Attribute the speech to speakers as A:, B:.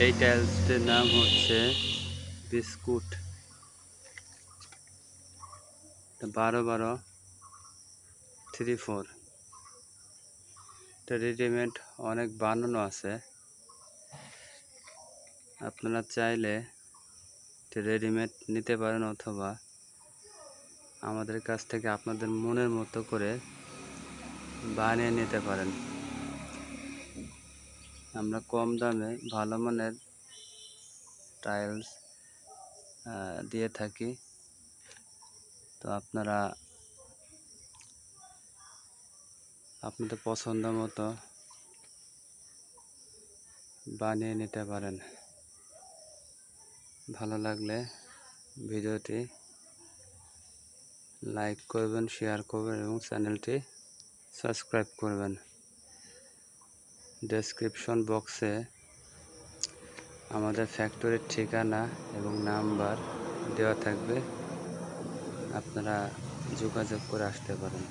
A: এই টাইলসটির নাম হচ্ছে বিস্কুট। 12-12-3-4। এটা রেডিমেড অনেক বানানো আছে, আপনারা চাইলে রেডিমেড নিতে পারেন অথবা আমাদের কাছ থেকে আপনাদের মনের মতো করে বানিয়ে নিতে পারেন। আমরা কম দামে ভালো মানের টাইলস দিয়ে থাকি, তো আপনারা আপনাদের পছন্দ মতো বানিয়ে নিতে পারেন। ভালো লাগলে ভিডিওটি লাইক করবেন, শেয়ার করবেন এবং চ্যানেলটি সাবস্ক্রাইব করবেন। ডেসক্রিপশন বক্সে আমাদের ফ্যাক্টরির ঠিকানা এবং নাম্বার দেওয়া থাকবে, আপনারা যোগাযোগ করে আসতে পারেন।